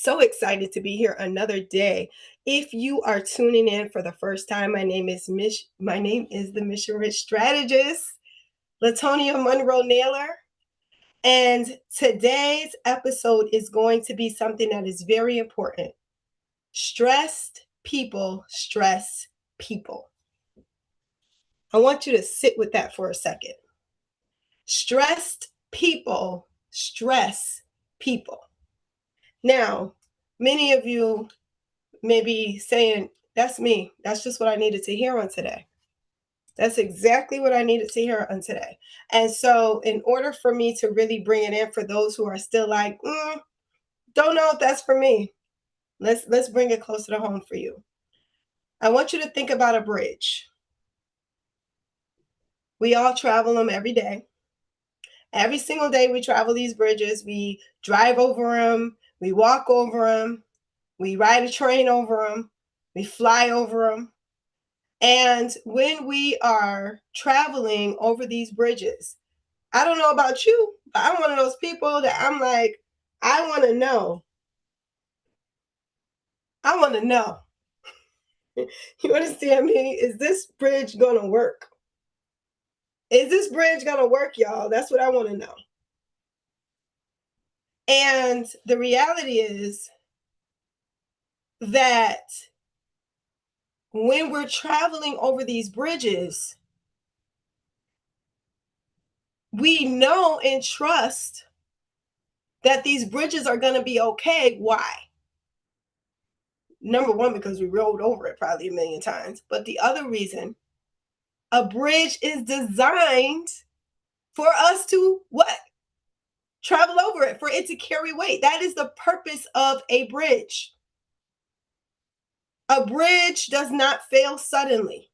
So excited to be here another day. If you are tuning in for the first time, my name is the Mission Rich Strategist, LaTonia Monroe Naylor. And today's episode is going to be something that is very important. Stressed people stress people. I want you to sit with that for a second. Stressed people stress people. Now, many of you may be saying, that's me. That's just what I needed to hear on today. That's exactly what I needed to hear on today. And so, in order for me to really bring it in for those who are still like, don't know if that's for me, let's bring it closer to home for you. I want you to think about a bridge. We all travel them every day. Every single day we travel these bridges. We drive over them. We walk over them. We ride a train over them. We fly over them. And when we are traveling over these bridges, I don't know about you, but I'm one of those people that I'm like, I want to know. I want to know. You understand me? Is this bridge going to work? Is this bridge going to work, y'all? That's what I want to know. And the reality is that when we're traveling over these bridges, we know and trust that these bridges are going to be okay. Why? Number one, because we rode over it probably a million times. But the other reason, a bridge is designed for us to what? Travel over it, for it to carry weight. That is the purpose of a bridge. A bridge does not fail suddenly.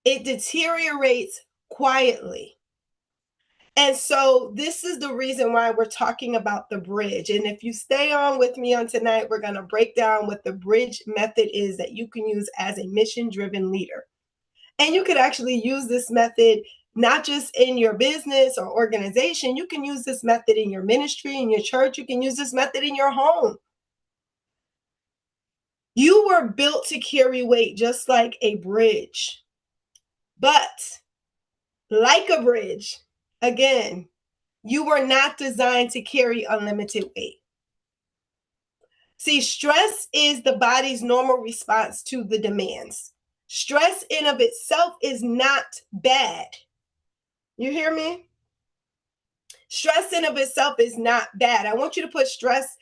It deteriorates quietly. And so this is the reason why we're talking about the bridge. And if you stay on with me on tonight, we're going to break down what the bridge method is that you can use as a mission-driven leader. And you could actually use this method not just in your business or organization. You can use this method in your ministry, in your church. You can use this method in your home. You were built to carry weight just like a bridge. But like a bridge, again, you were not designed to carry unlimited weight. See, stress is the body's normal response to the demands. Stress in of itself is not bad. You hear me? Stress in of itself is not bad. I want you to put stress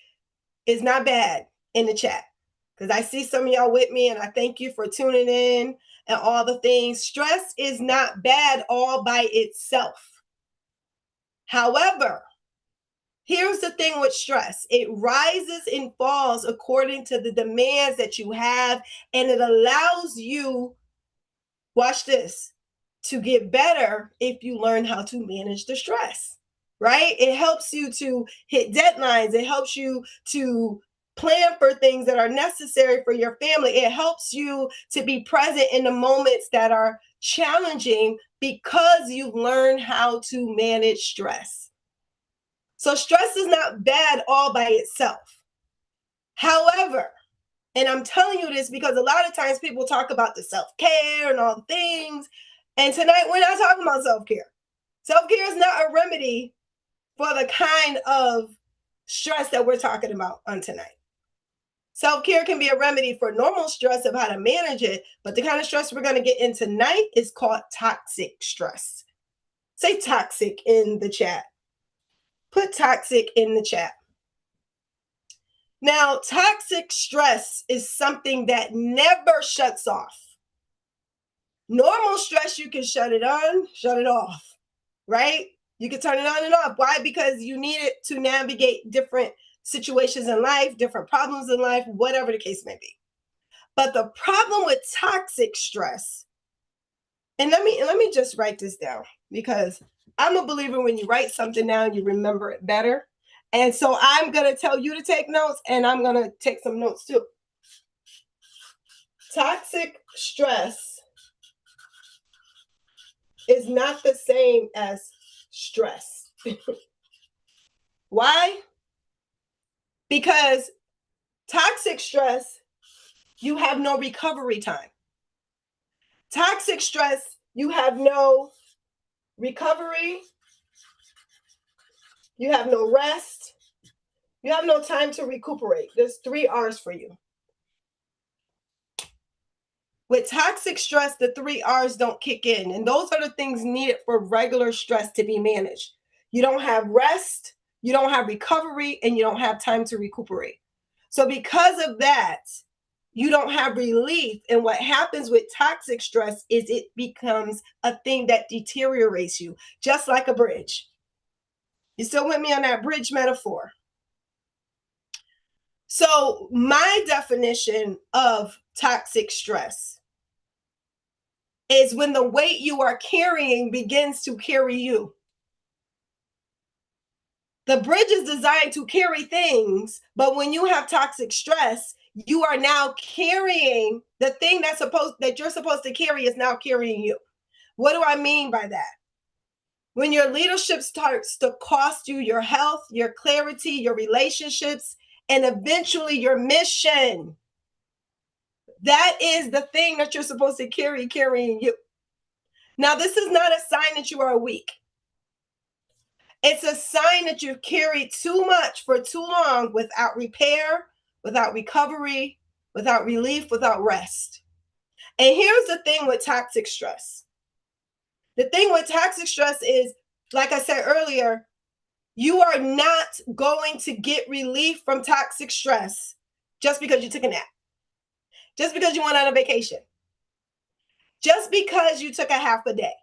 is not bad in the chat, because I see some of y'all with me, and I thank you for tuning in and all the things. Stress is not bad all by itself. However, here's the thing with stress. It rises and falls according to the demands that you have, and it allows you, watch this, to get better if you learn how to manage the stress, right? It helps you to hit deadlines. It helps you to plan for things that are necessary for your family. It helps you to be present in the moments that are challenging because you've learned how to manage stress. So stress is not bad all by itself. However, and I'm telling you this because a lot of times people talk about the self-care and all the things. And tonight we're not talking about self-care. Self-care is not a remedy for the kind of stress that we're talking about on tonight. Self-care can be a remedy for normal stress of how to manage it, but the kind of stress we're going to get in tonight is called toxic stress. Say toxic in the chat. Put toxic in the chat. Now, toxic stress is something that never shuts off. Normal stress, you can shut it on, shut it off, right? You can turn it on and off. Why? Because you need it to navigate different situations in life, different problems in life, whatever the case may be. But the problem with toxic stress, and let me just write this down, because I'm a believer when you write something down, you remember it better. And so I'm going to tell you to take notes, and I'm going to take some notes too. Toxic stress is not the same as stress. Why? Because toxic stress, you have no recovery time. Toxic stress, you have no recovery, you have no rest, you have no time to recuperate. There's 3 R's for you. With toxic stress, the 3 R's don't kick in. And those are the things needed for regular stress to be managed. You don't have rest, you don't have recovery, and you don't have time to recuperate. So, because of that, you don't have relief. And what happens with toxic stress is it becomes a thing that deteriorates you, just like a bridge. You still with me on that bridge metaphor? So, my definition of toxic stress is when the weight you are carrying begins to carry you. The bridge is designed to carry things, but when you have toxic stress, you are now carrying the thing that you're supposed to carry is now carrying you. What do I mean by that? When your leadership starts to cost you your health, your clarity, your relationships, and eventually your mission, that is the thing that you're supposed to carrying you. Now, this is not a sign that you are weak. It's a sign that you've carried too much for too long without repair, without recovery, without relief, without rest. And here's the thing with toxic stress. The thing with toxic stress is, like I said earlier, you are not going to get relief from toxic stress just because you took a nap, just because you went on a vacation, just because you took a half a day.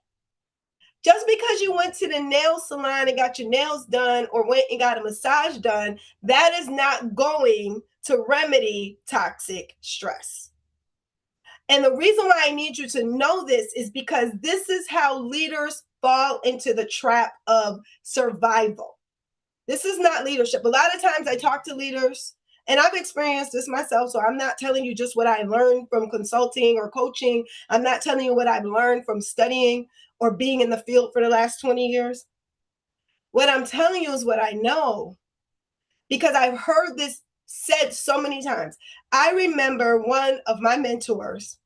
Just because you went to the nail salon and got your nails done or went and got a massage done, that is not going to remedy toxic stress. And the reason why I need you to know this is because this is how leaders fall into the trap of survival. This is not leadership. A lot of times I talk to leaders, and I've experienced this myself, so I'm not telling you just what I learned from consulting or coaching. I'm not telling you what I've learned from studying or being in the field for the last 20 years. What I'm telling you is what I know, because I've heard this said so many times. I remember one of my mentors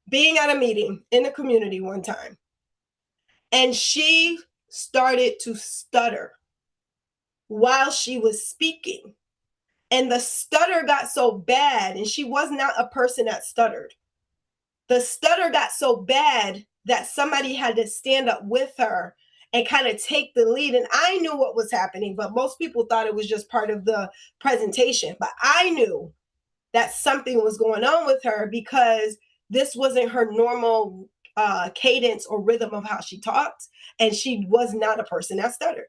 being at a meeting in the community one time, and she started to stutter while she was speaking. And the stutter got so bad, and she was not a person that stuttered. The stutter got so bad that somebody had to stand up with her and kind of take the lead. And I knew what was happening, but most people thought it was just part of the presentation. But I knew that something was going on with her because this wasn't her normal cadence or rhythm of how she talked. And she was not a person that stuttered.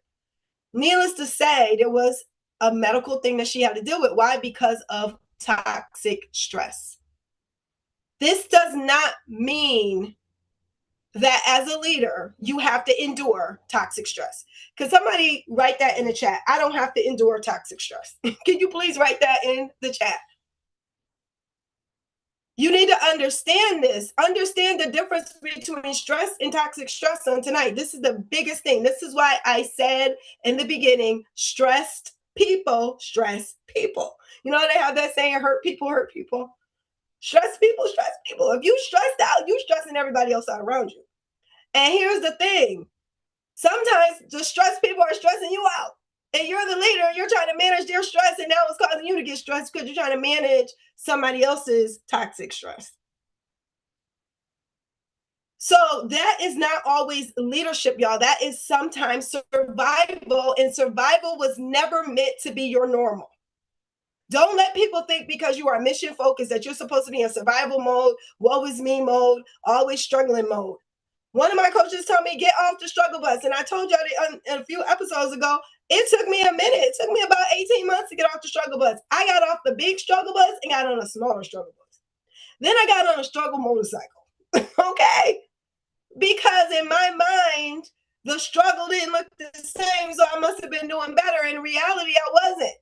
Needless to say, there was a medical thing that she had to deal with. Why? Because of toxic stress. This does not mean that as a leader, you have to endure toxic stress. Can somebody write that in the chat? I don't have to endure toxic stress. Can you please write that in the chat? You need to understand this. Understand the difference between stress and toxic stress on tonight. This is the biggest thing. This is why I said in the beginning, stressed people stress people. You know, they have that saying, hurt people hurt people. Stress people stress people. If you stressed out, you stressing everybody else out around you. And here's the thing. Sometimes the stress people are stressing you out. And you're the leader, you're trying to manage their stress, and now it's causing you to get stressed because you're trying to manage somebody else's toxic stress. So that is not always leadership, y'all. That is sometimes survival, and survival was never meant to be your normal. Don't let people think because you are mission focused that you're supposed to be in survival mode, woe is me mode, always struggling mode. One of my coaches told me, get off the struggle bus. And I told y'all a few episodes ago, it took me a minute. It took me about 18 months to get off the struggle bus. I got off the big struggle bus and got on a smaller struggle bus. Then I got on a struggle motorcycle. Okay? Because in my mind, the struggle didn't look the same, so I must have been doing better. In reality, I wasn't.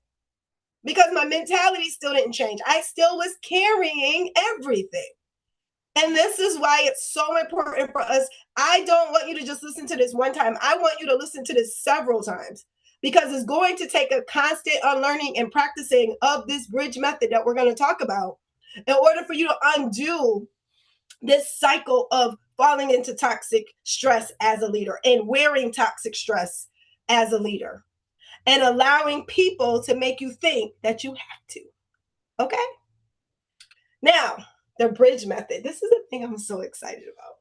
Because my mentality still didn't change. I still was carrying everything. And this is why it's so important for us. I don't want you to just listen to this one time. I want you to listen to this several times. because it's going to take a constant unlearning and practicing of this bridge method that we're going to talk about in order for you to undo this cycle of falling into toxic stress as a leader and wearing toxic stress as a leader and allowing people to make you think that you have to. Okay? Now, the bridge method. This is the thing I'm so excited about.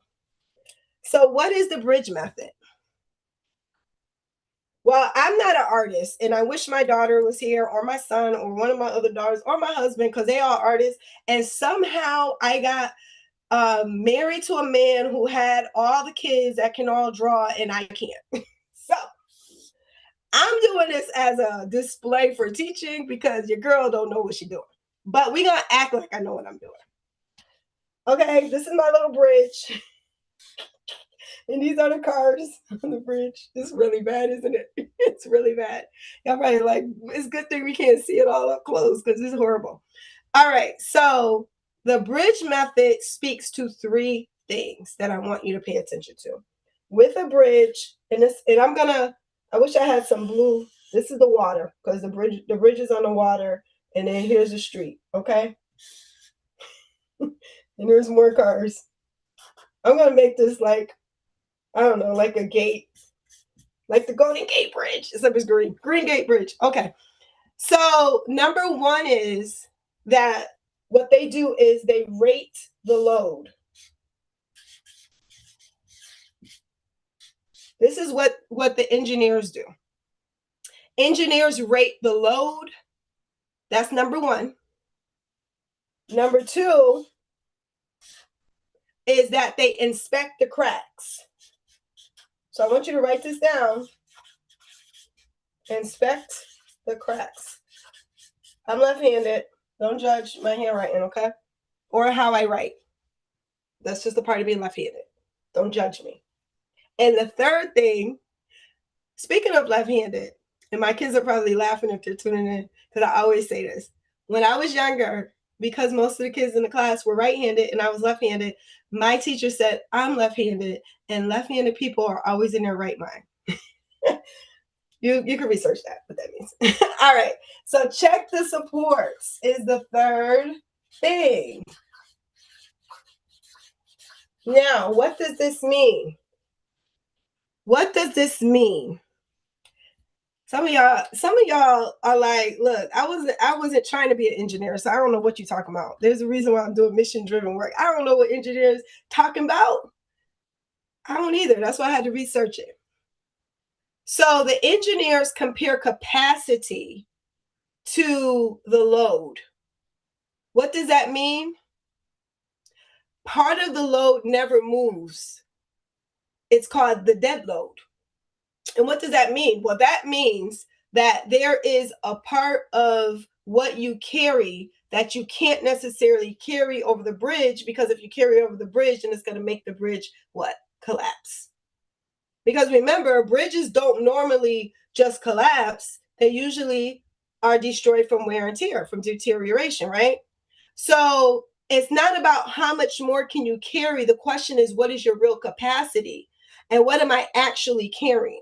So, what is the bridge method? Well, I'm not an artist, and I wish my daughter was here, or my son, or one of my other daughters, or my husband, because they are artists. And somehow I got married to a man who had all the kids that can all draw, and I can't. So I'm doing this as a display for teaching because your girl don't know what she's doing. But we're gonna act like I know what I'm doing. Okay, this is my little bridge. And these are the cars on the bridge. It's really bad, isn't it? It's really bad. Y'all probably like, it's a good thing we can't see it all up close because it's horrible. All right, so the bridge method speaks to three things that I want you to pay attention to. With a bridge, and I wish I had some blue. This is the water because the bridge is on the water, and then here's the street, okay? And there's more cars. I'm gonna make this like, I don't know, like a gate, like the Golden Gate Bridge, except it's green. Green Gate Bridge. Okay. So number one is that what they do is they rate the load. This is what the engineers do. Engineers rate the load. That's number one. Number two is that they inspect the cracks. So I want you to write this down. Inspect the cracks. I'm left-handed. Don't judge my handwriting, okay? Or how I write. That's just a part of being left-handed. Don't judge me. And the third thing, speaking of left-handed, and my kids are probably laughing if they're tuning in, because I always say this. When I was younger, because most of the kids in the class were right-handed and I was left-handed, my teacher said, I'm left-handed, and left-handed people are always in their right mind. You can research that, what that means. All right. So check the supports is the third thing. Now, what does this mean? What does this mean? Some of y'all are like, look, I wasn't trying to be an engineer, so I don't know what you're talking about. There's a reason why I'm doing mission-driven work. I don't know what engineers talking about. I don't either. That's why I had to research it. So the engineers compare capacity to the load. What does that mean? Part of the load never moves. It's called the dead load. And what does that mean? Well, that means that there is a part of what you carry that you can't necessarily carry over the bridge, because if you carry over the bridge, then it's going to make the bridge what? Collapse. Because remember, bridges don't normally just collapse. They usually are destroyed from wear and tear, from deterioration, right? So it's not about how much more can you carry. The question is, what is your real capacity? And what am I actually carrying?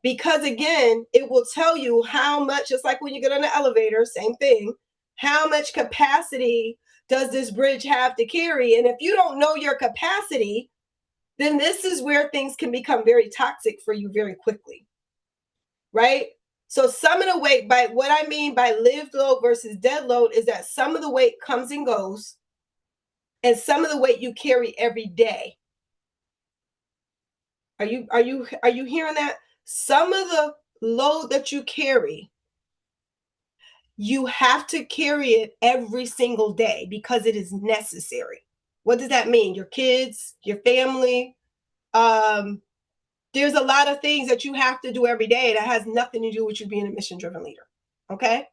Because again, it will tell you how much, just like when you get on the elevator, same thing, how much capacity does this bridge have to carry? And if you don't know your capacity, then this is where things can become very toxic for you very quickly, right? So some of the weight, by what I mean by lived load versus dead load, is that some of the weight comes and goes, and some of the weight you carry every day. Are you hearing that? Some of the load that you carry, you have to carry it every single day because it is necessary. What does that mean? Your kids, your family, there's a lot of things that you have to do every day that has nothing to do with you being a mission-driven leader, okay?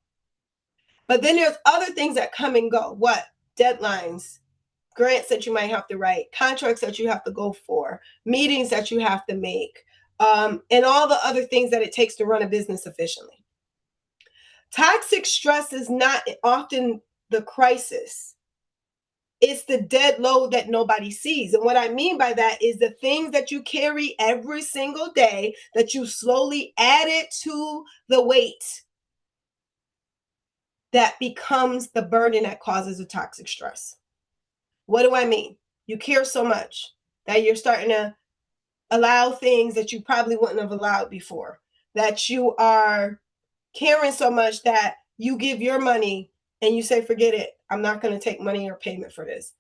But then there's other things that come and go. What? Deadlines, grants that you might have to write, contracts that you have to go for, meetings that you have to make, and all the other things that it takes to run a business efficiently. Toxic stress is not often the crisis. It's the dead load that nobody sees. And what I mean by that is the things that you carry every single day that you slowly add it to the weight that becomes the burden that causes the toxic stress. What do I mean? You care so much that you're starting to allow things that you probably wouldn't have allowed before, that you are caring so much that you give your money and you say, forget it. I'm not going to take money or payment for this.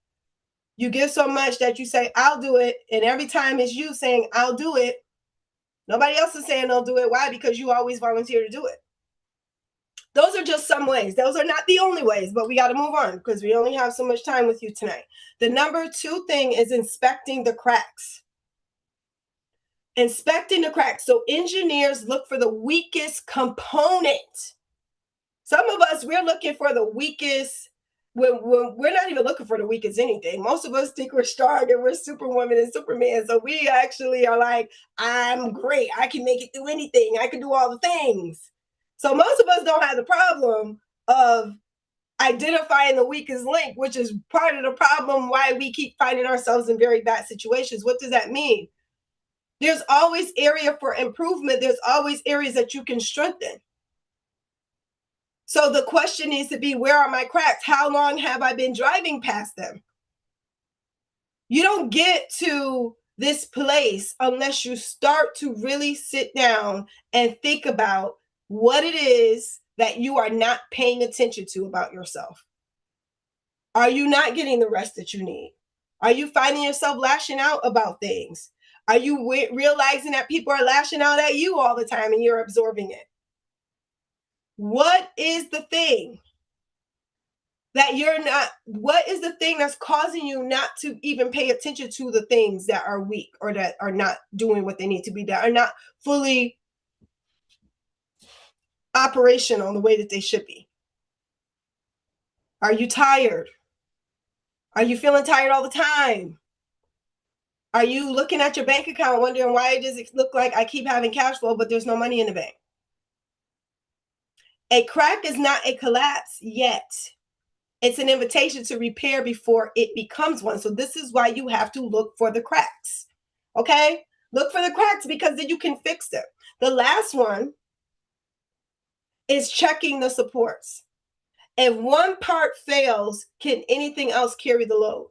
You give so much that you say, I'll do it. And every time it's you saying, I'll do it, nobody else is saying they'll do it. Why? Because you always volunteer to do it. Those are just some ways. Those are not the only ways, but we got to move on because we only have so much time with you tonight. The number 2 thing is inspecting the cracks. Inspecting the cracks. So engineers look for the weakest component. Some of us, we're looking for the weakest. We're not even looking for the weakest anything. Most of us think we're strong and we're superwoman and superman. So we actually are like, I'm great. I can make it through anything. I can do all the things. So most of us don't have the problem of identifying the weakest link, which is part of the problem why we keep finding ourselves in very bad situations. What does that mean? There's always area for improvement. There's always areas that you can strengthen. So the question needs to be, where are my cracks? How long have I been driving past them? You don't get to this place unless you start to really sit down and think about what it is that you are not paying attention to about yourself. Are you not getting the rest that you need? Are you finding yourself lashing out about things? Are you realizing that people are lashing out at you all the time and you're absorbing it? What is the thing that you're not, what is the thing that's causing you not to even pay attention to the things that are weak or that are not doing what they need to be, that are not fully operational the way that they should be? Are you tired? Are you feeling tired all the time? Are you looking at your bank account wondering why does it look like I keep having cash flow, but there's no money in the bank? A crack is not a collapse yet. It's an invitation to repair before it becomes one. So this is why you have to look for the cracks. Okay? Look for the cracks because then you can fix them. The last one is checking the supports. If one part fails, can anything else carry the load?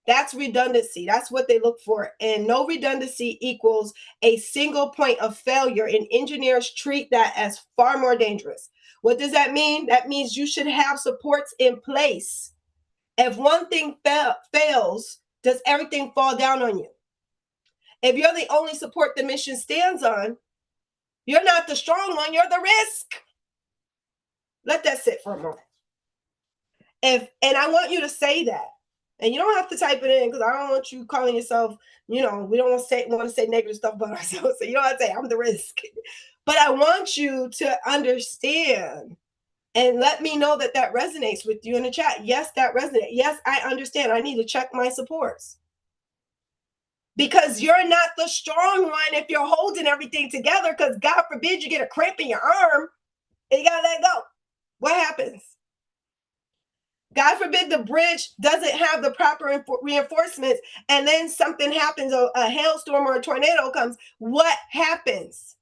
That's redundancy. That's what they look for. And no redundancy equals a single point of failure. And engineers treat that as far more dangerous. What does that mean? That means you should have supports in place. If one thing fails, does everything fall down on you? If you're the only support the mission stands on, you're not the strong one, you're the risk. Let that sit for a moment. And I want you to say that. And you don't have to type it in because I don't want you calling yourself, we don't want to say negative stuff about ourselves. So you don't have to say, I'm the risk. But I want you to understand and let me know that that resonates with you in the chat. Yes, that resonates. Yes, I understand. I need to check my supports. Because you're not the strong one if you're holding everything together, because God forbid you get a cramp in your arm and you got to let go. What happens? God forbid the bridge doesn't have the proper reinforcements and then something happens, a hailstorm or a tornado comes. What happens?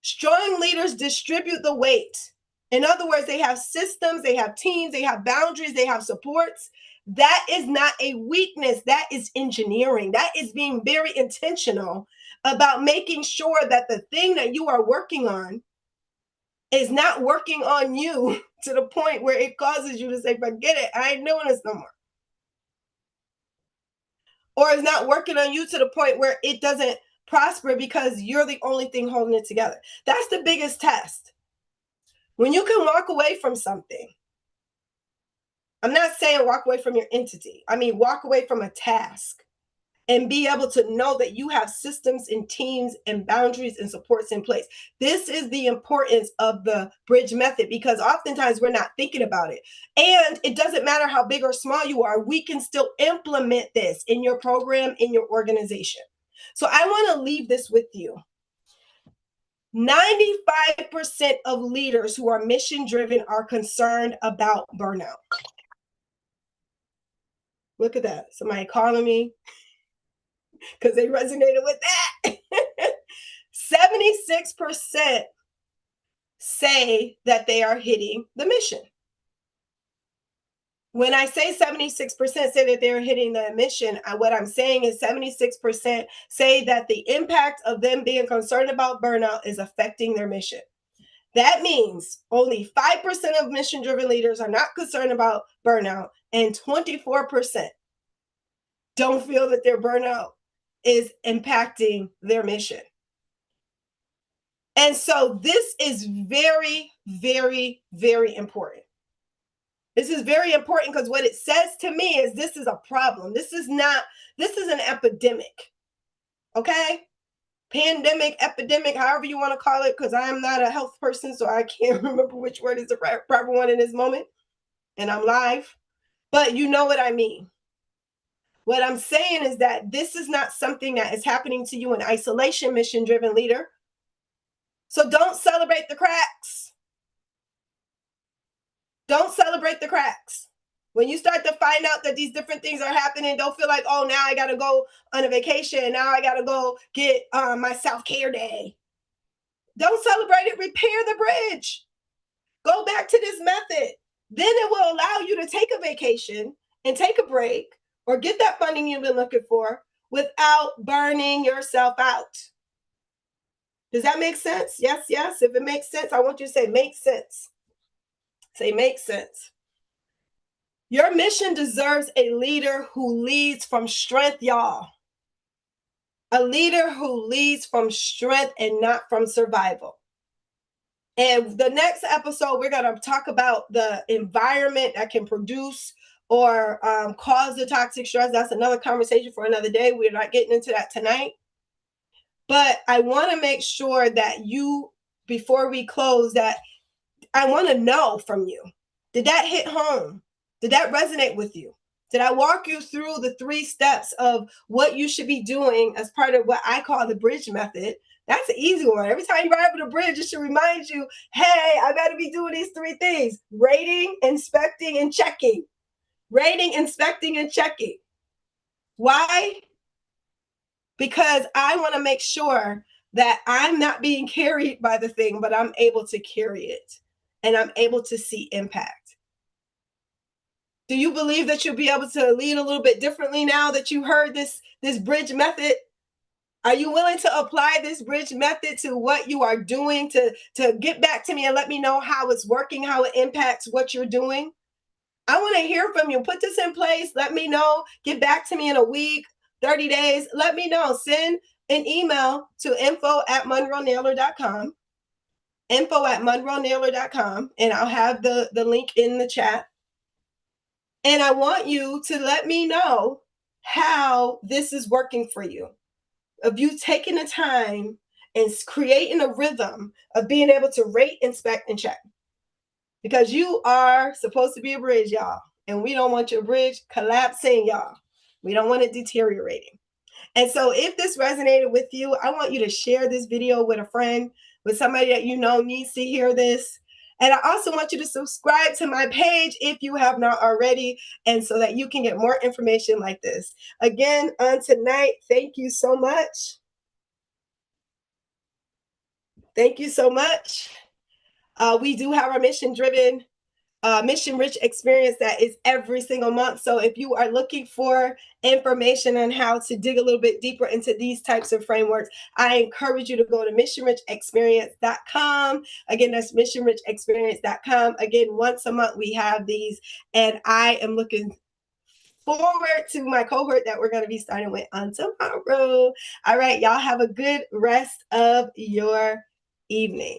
Strong leaders distribute the weight. In other words, they have systems, they have teams, they have boundaries, they have supports. That is not a weakness. That is engineering. That is being very intentional about making sure that the thing that you are working on is not working on you to the point where it causes you to say, forget it, I ain't doing this no more. Or it's not working on you to the point where it doesn't prosper because you're the only thing holding it together. That's the biggest test. When you can walk away from something, I'm not saying walk away from your entity. I mean, walk away from a task and be able to know that you have systems and teams and boundaries and supports in place. This is the importance of the bridge method because oftentimes we're not thinking about it. And it doesn't matter how big or small you are, we can still implement this in your program, in your organization. So I want to leave this with you. 95% of leaders who are mission driven are concerned about burnout. Look at that. Somebody calling me because they resonated with that. 76% say that they are hitting the mission. When I say 76% say that they're hitting the mission, what I'm saying is 76% say that the impact of them being concerned about burnout is affecting their mission. That means only 5% of mission-driven leaders are not concerned about burnout, and 24% don't feel that their burnout is impacting their mission. And so this is very, very, very important. This is very important because what it says to me is this is a problem. This is an epidemic. Okay? Pandemic, epidemic, however you want to call it, because I'm not a health person, so I can't remember which word is the proper one in this moment. And I'm live. But you know what I mean. What I'm saying is that this is not something that is happening to you in isolation, mission-driven leader. So don't celebrate the cracks. Don't celebrate the cracks. When you start to find out that these different things are happening, don't feel like, oh, now I got to go on a vacation. Now I got to go get my self-care day. Don't celebrate it. Repair the bridge. Go back to this method. Then it will allow you to take a vacation and take a break or get that funding you've been looking for without burning yourself out. Does that make sense? Yes, yes. If it makes sense, I want you to say, makes sense. Say, makes sense. Your mission deserves a leader who leads from strength, y'all. A leader who leads from strength and not from survival. And the next episode, we're going to talk about the environment that can produce or cause the toxic stress. That's another conversation for another day. We're not getting into that tonight. But I want to make sure that you, before we close, that I want to know from you. Did that hit home? Did that resonate with you? Did I walk you through the 3 steps of what you should be doing as part of what I call the bridge method? That's an easy one. Every time you arrive at a bridge, it should remind you, hey, I got to be doing these 3 things: rating, inspecting, and checking. Rating, inspecting, and checking. Why? Because I want to make sure that I'm not being carried by the thing, but I'm able to carry it and I'm able to see impact. Do you believe that you'll be able to lead a little bit differently now that you heard this bridge method? Are you willing to apply this bridge method to what you are doing, to get back to me and let me know how it's working, how it impacts what you're doing? I want to hear from you. Put this in place. Let me know. Get back to me in a week, 30 days. Let me know. Send an email to info@monroenaylor.com. info@monroenaylor.com. And I'll have the link in the chat. And I want you to let me know how this is working for you. Of you taking the time and creating a rhythm of being able to rate, inspect, and check. Because you are supposed to be a bridge, y'all. And we don't want your bridge collapsing, y'all. We don't want it deteriorating. And so if this resonated with you, I want you to share this video with a friend, with somebody that you know needs to hear this. And I also want you to subscribe to my page if you have not already, and so that you can get more information like this. Again, on tonight, thank you so much. Thank you so much. We do have our mission-driven, mission-rich experience that is every single month. So if you are looking for information on how to dig a little bit deeper into these types of frameworks, I encourage you to go to missionrichexperience.com. Again, that's missionrichexperience.com. Again, once a month we have these, and I am looking forward to my cohort that we're going to be starting with on tomorrow. All right, y'all have a good rest of your evening.